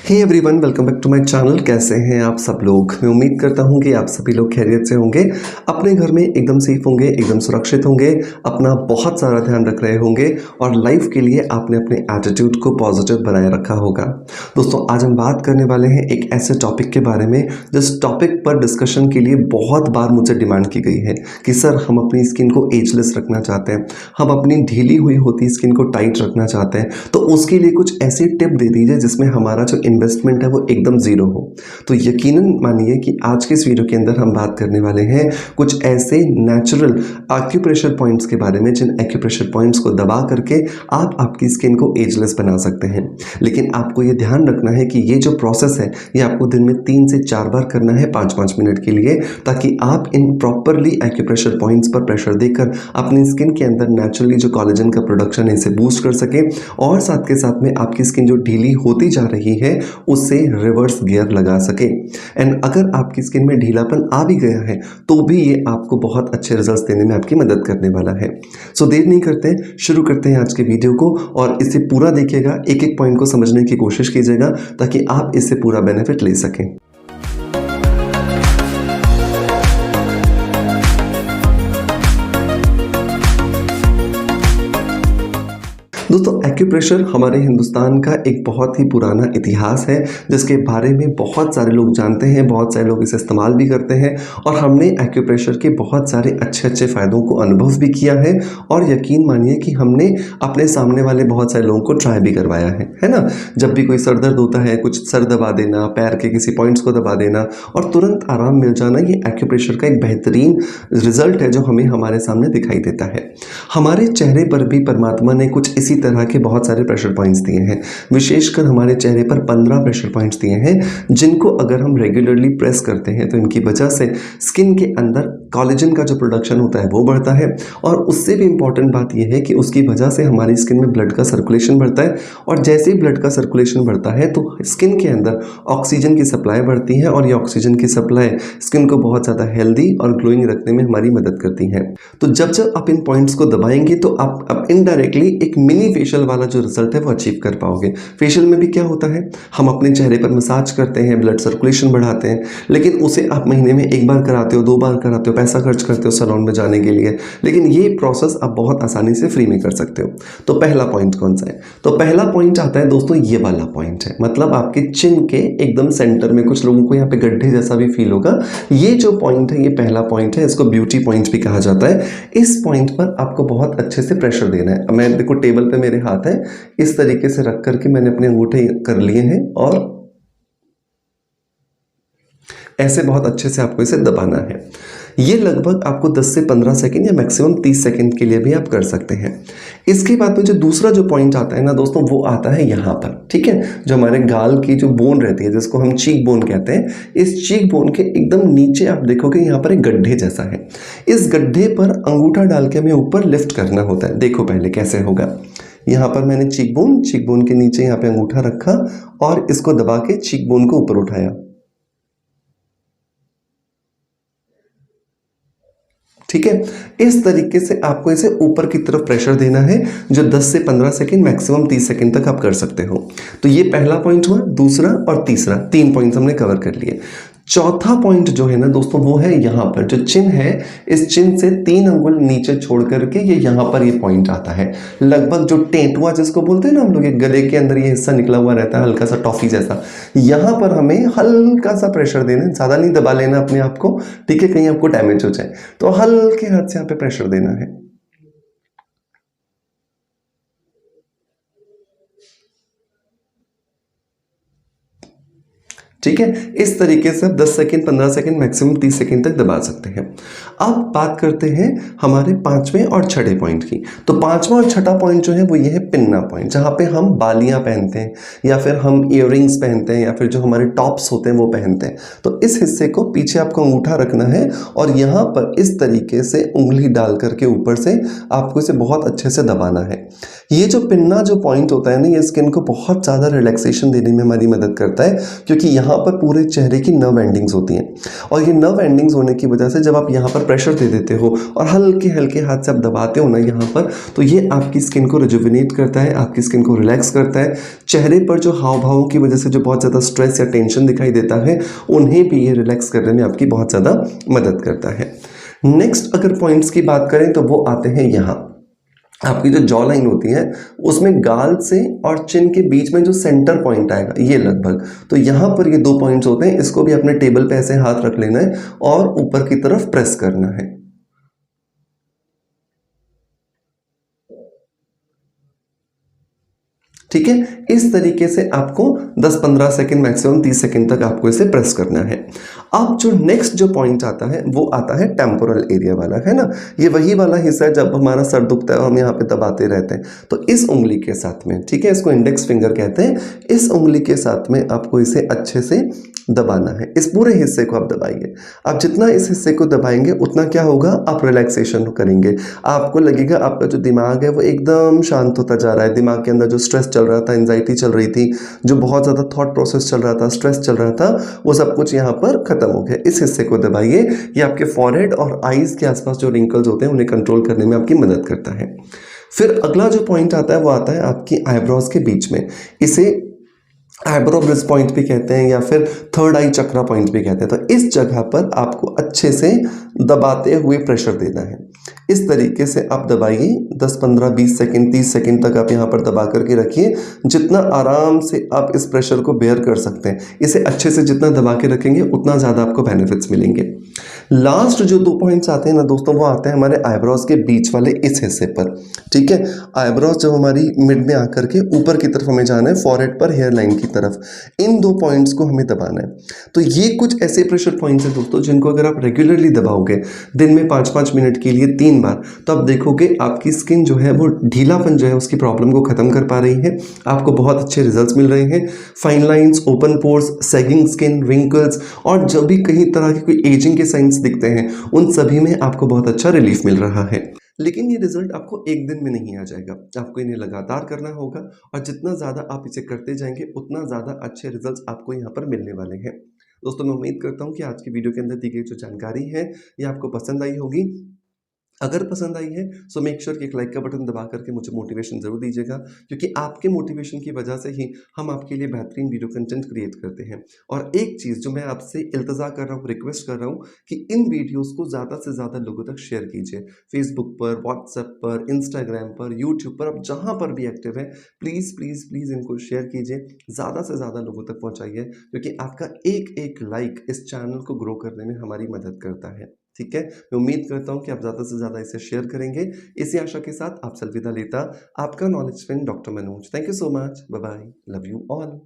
Hey everyone, welcome back to my channel. कैसे हैं आप सब लोग? मैं उम्मीद करता हूं कि आप सभी लोग खैरियत से होंगे, अपने घर में एकदम सेफ होंगे, एकदम सुरक्षित होंगे, अपना बहुत सारा ध्यान रख रहे होंगे और लाइफ के लिए आपने अपने एटीट्यूड को पॉजिटिव बनाए रखा होगा। दोस्तों, आज हम बात करने वाले हैं एक ऐसे टॉपिक के बारे में जिस टॉपिक पर डिस्कशन के लिए बहुत बार मुझसे डिमांड की गई है कि सर, हम अपनी स्किन को एजलेस रखना चाहते हैं, हम अपनी ढीली हुई होती स्किन को टाइट रखना चाहते हैं, तो उसके लिए कुछ ऐसी टिप दे दीजिए जिसमें हमारा जो इन्वेस्टमेंट है वो एकदम ज़ीरो हो। तो यकीनन मानिए कि आज के इस वीडियो के अंदर हम बात करने वाले हैं कुछ ऐसे नेचुरल एक्यूप्रेशर पॉइंट्स के बारे में जिन एक्यूप्रेशर पॉइंट्स को दबा करके आप आपकी स्किन को एजलेस बना सकते हैं। लेकिन आपको ये ध्यान रखना है कि ये जो प्रोसेस है ये आपको दिन में 3 से 4 बार करना है 5-5 मिनट के लिए, ताकि आप इन प्रॉपरली एक्यूप्रेशर पॉइंट्स पर प्रेशर देकर अपनी स्किन के अंदर नेचुरली जो कोलेजन का प्रोडक्शन है इसे बूस्ट कर सकें और साथ के साथ में आपकी स्किन जो ढीली होती जा रही है उससे रिवर्स गियर लगा सके। एंड अगर आपकी स्किन में ढीलापन आ भी गया है तो भी ये आपको बहुत अच्छे रिजल्ट्स देने में आपकी मदद करने वाला है। सो देर नहीं करते, शुरू करते हैं आज के वीडियो को और इसे पूरा देखिएगा, एक एक पॉइंट को समझने की कोशिश कीजिएगा ताकि आप इससे पूरा बेनिफिट ले सकें। दोस्तों, एक्यूप्रेशर हमारे हिंदुस्तान का एक बहुत ही पुराना इतिहास है जिसके बारे में बहुत सारे लोग जानते हैं, बहुत सारे लोग इसे इस्तेमाल भी करते हैं और हमने एक्यूप्रेशर के बहुत सारे अच्छे फ़ायदों को अनुभव भी किया है और यकीन मानिए कि हमने अपने सामने वाले बहुत सारे लोगों को ट्राई भी करवाया है ना। जब भी कोई सर दर्द होता है, कुछ सर दबा देना, पैर के किसी पॉइंट्स को दबा देना और तुरंत आराम मिल जाना, ये एक्यूप्रेशर का एक बेहतरीन रिजल्ट है जो हमें हमारे सामने दिखाई देता है। हमारे चेहरे पर भी परमात्मा ने कुछ इसी तरह के बहुत सारे प्रेशर पॉइंट्स दिए हैं। विशेषकर हमारे चेहरे पर 15 प्रेशर पॉइंट्स दिए हैं जिनको अगर हम रेगुलरली प्रेस करते हैं तो इनकी वजह से स्किन के अंदर कोलेजन का जो प्रोडक्शन होता है वो बढ़ता है और उससे भी इंपॉर्टेंट बात यह है कि उसकी वजह से हमारी स्किन में ब्लड का सर्कुलेशन बढ़ता है और जैसे ही ब्लड का सर्कुलेशन बढ़ता है तो स्किन के अंदर ऑक्सीजन की सप्लाई बढ़ती है और ये ऑक्सीजन की सप्लाई स्किन को बहुत ज़्यादा हेल्दी और ग्लोइंग रखने में हमारी मदद करती है। तो जब जब आप इन पॉइंट्स को दबाएंगे तो आप इनडायरेक्टली एक मिनी फेशियल वाला जो रिजल्ट है वो अचीव कर पाओगे। फेशियल में भी क्या होता है, हम अपने चेहरे पर मसाज करते हैं, ब्लड सर्कुलेशन बढ़ाते हैं, लेकिन उसे आप महीने में 1 बार कराते हो, 2 बार कराते हो, पैसा खर्च करते हो सैलून में जाने के लिए, लेकिन ये प्रोसेस आप बहुत आसानी से फ्री में कर सकते हो। तो पहला पॉइंट कौन सा है? तो पहला पॉइंट आता है दोस्तों ये वाला पॉइंट है, मतलब आपके चिन के एकदम सेंटर में, कुछ लोगों को यहाँ पे गड्ढे जैसा भी फील होगा, ये जो पॉइंट है ये पहला पॉइंट है, इसको ब्यूटी पॉइंट भी कहा जाता है। इस पॉइंट पर आपको बहुत अच्छे से प्रेशर देना है। मैं देखो टेबल पे मेरे हाथ है, इस तरीके से रख करके मैंने अपने अंगूठे कर लिए हैं और ऐसे बहुत अच्छे से आपको इसे दबाना है। ये लगभग आपको 10 से 15 सेकंड या मैक्सिमम 30 सेकंड के लिए भी आप कर सकते हैं। इसके बाद में जो दूसरा जो पॉइंट आता है ना दोस्तों, वो आता है यहाँ पर, ठीक है, जो हमारे गाल की जो बोन रहती है जिसको हम चीक बोन कहते हैं, इस चीक बोन के एकदम नीचे आप देखोगे यहाँ पर एक गड्ढे जैसा है। इस गड्ढे पर अंगूठा डाल के हमें ऊपर लिफ्ट करना होता है। देखो पहले कैसे होगा। यहाँ पर मैंने चीक बोन के नीचे यहाँ पे अंगूठा रखा और इसको दबा के चीक बोन को ऊपर उठाया, ठीक है। इस तरीके से आपको इसे ऊपर की तरफ प्रेशर देना है जो 10 से 15 सेकंड मैक्सिमम 30 सेकंड तक आप कर सकते हो। तो ये पहला पॉइंट हुआ, दूसरा और तीसरा, 3 पॉइंट्स हमने कवर कर लिए। चौथा पॉइंट जो है ना दोस्तों वो है यहाँ पर, जो चिन है, इस चिन से 3 अंगुल नीचे छोड़ करके ये यहाँ पर ये पॉइंट आता है, लगभग जो टेंटुआ जिसको बोलते हैं ना हम लोग, गले के अंदर ये हिस्सा निकला हुआ रहता है हल्का सा टॉफी जैसा, यहाँ पर हमें हल्का सा प्रेशर देना है, ज़्यादा नहीं दबा लेना अपने आप को, ठीक है, कहीं आपको डैमेज हो जाए, तो हल्के हाथ से यहाँ पे प्रेशर देना है। ठीक है, इस तरीके से आप 10 सेकंड, 15 सेकंड, मैक्सिमम 30 सेकंड तक दबा सकते हैं। अब बात करते हैं हमारे 5वें और 6ठे पॉइंट की। तो 5वां और 6ठा पॉइंट जो है वो ये है पिन्ना पॉइंट, जहाँ पे हम बालियाँ पहनते हैं या फिर हम इयररिंग्स पहनते हैं या फिर जो हमारे टॉप्स होते हैं वो पहनते हैं। तो इस हिस्से को पीछे आपको अंगूठा रखना है और यहाँ पर इस तरीके से उंगली डाल करके ऊपर से आपको इसे बहुत अच्छे से दबाना है। ये जो पिन्ना जो पॉइंट होता है ना, ये स्किन को बहुत ज़्यादा रिलैक्सेशन देने में हमारी मदद करता है, क्योंकि यहाँ पर पूरे चेहरे की नर्व एंडिंग्स होती हैं और ये नर्व एंडिंग्स होने की वजह से जब आप यहाँ पर प्रेशर दे देते हो और हल्के हल्के हाथ से आप दबाते हो ना यहाँ पर, तो ये आपकी स्किन को रिजुविनेट करता है, आपकी स्किन को रिलैक्स करता है। चेहरे पर जो हाव भावों की वजह से जो बहुत ज़्यादा स्ट्रेस या टेंशन दिखाई देता है, उन्हें भी ये रिलैक्स करने में आपकी बहुत ज़्यादा मदद करता है। नेक्स्ट अगर पॉइंट्स की बात करें तो वो आते हैं यहाँ। आपकी जो जॉ लाइन होती है उसमें गाल से और चिन के बीच में जो सेंटर पॉइंट आएगा ये लगभग, तो यहाँ पर ये 2 पॉइंट्स होते हैं, इसको भी अपने टेबल पे ऐसे हाथ रख लेना है और ऊपर की तरफ प्रेस करना है। ठीक है, इस तरीके से आपको 10-15 सेकंड, मैक्सिमम 30 सेकंड तक आपको इसे प्रेस करना है। अब जो नेक्स्ट जो पॉइंट आता है वो आता है टेम्पोरल एरिया वाला, है ना। ये वही वाला हिस्सा है जब हमारा सर दुखता है और हम यहाँ पे दबाते रहते हैं, तो इस उंगली के साथ में, ठीक है, इसको इंडेक्स फिंगर कहते हैं, इस उंगली के साथ में आपको इसे अच्छे से दबाना है। इस पूरे हिस्से को आप दबाइए। आप जितना इस हिस्से को दबाएंगे उतना क्या होगा, आप रिलैक्सेशन करेंगे। आपको लगेगा आपका जो दिमाग है वो एकदम शांत होता जा रहा है। दिमाग के अंदर जो स्ट्रेस चल रहा था, एंजाइटी चल रही थी, जो बहुत ज़्यादा थॉट प्रोसेस चल रहा था, स्ट्रेस चल रहा था, वो सब कुछ यहाँ पर खत्म हो गया। इस हिस्से को दबाइए। ये आपके फॉरहेड और आईज के आसपास जो रिंकल्स होते हैं उन्हें कंट्रोल करने में आपकी मदद करता है। फिर अगला जो पॉइंट आता है वो आता है आपकी आईब्रोज के बीच में। इसे आईब्रो ब्रिज पॉइंट भी कहते हैं या फिर थर्ड आई चक्रा पॉइंट भी कहते हैं। तो इस जगह पर आपको अच्छे से दबाते हुए प्रेशर देना है। इस तरीके से आप दबाइए, 10, 15, 20 सेकंड, 30 सेकंड तक आप यहाँ पर दबा करके रखिए। जितना आराम से आप इस प्रेशर को बेयर कर सकते हैं, इसे अच्छे से जितना दबा के रखेंगे उतना ज़्यादा आपको बेनिफिट्स मिलेंगे। लास्ट जो 2 पॉइंट्स आते हैं ना दोस्तों, वो आते हैं हमारे आईब्रोज के बीच वाले इस हिस्से पर। ठीक है, आईब्रोज जब हमारी मिड में आकर के ऊपर की तरफ हमें जाना है, फॉरहेड पर हेयर लाइन की तरफ, इन 2 पॉइंट्स को हमें दबाना है। तो ये कुछ ऐसे प्रेशर पॉइंट्स हैं दोस्तों जिनको अगर आप रेगुलरली दबाओगे दिन में 5-5 मिनट के लिए 3 बार, तो आप देखोगे आपकी स्किन जो है वो ढीलापन जो है उसकी प्रॉब्लम को खत्म कर पा रही है। आपको बहुत अच्छे रिजल्ट्स मिल रहे हैं। Fine lines, open pores, sagging skin, wrinkles और जब भी कहीं तरह की कोई एजिंग के साइंस दिखते हैं, उन सभी में आपको बहुत अच्छा रिलीफ मिल रहा है। लेकिन ये रिजल्ट आपको एक दिन में नहीं आ जाएगा, आपको इन्हें लगातार करना होगा और जितना ज़्यादा आप इसे करते जाएंगे उतना ज़्यादा अच्छे रिजल्ट्स आपको यहाँ पर मिलने वाले हैं। दोस्तों, मैं उम्मीद करता हूँ कि आज की वीडियो के अंदर दी गई जो जानकारी है ये आपको पसंद आई होगी। अगर पसंद आई है सो मेक श्योर कि एक लाइक का बटन दबा करके मुझे मोटिवेशन ज़रूर दीजिएगा, क्योंकि आपके मोटिवेशन की वजह से ही हम आपके लिए बेहतरीन वीडियो कंटेंट क्रिएट करते हैं। और एक चीज़ जो मैं आपसे इल्तजा कर रहा हूँ, रिक्वेस्ट कर रहा हूँ कि इन वीडियोस को ज़्यादा से ज़्यादा लोगों तक शेयर कीजिए। फेसबुक पर, व्हाट्सएप पर, इंस्टाग्राम पर, यूट्यूब पर, आप जहाँ पर भी एक्टिव है, प्लीज़ प्लीज़ प्लीज़ इनको शेयर कीजिए, ज़्यादा से ज़्यादा लोगों तक पहुँचाइए, क्योंकि आपका एक एक लाइक इस चैनल को ग्रो करने में हमारी मदद करता है। ठीक है, मैं उम्मीद करता हूँ कि आप ज़्यादा से ज़्यादा इसे शेयर करेंगे। इसी आशा के साथ आपसे अलविदा लेता आपका knowledge friend doctor Manoj. Thank you so much, bye bye, love you all.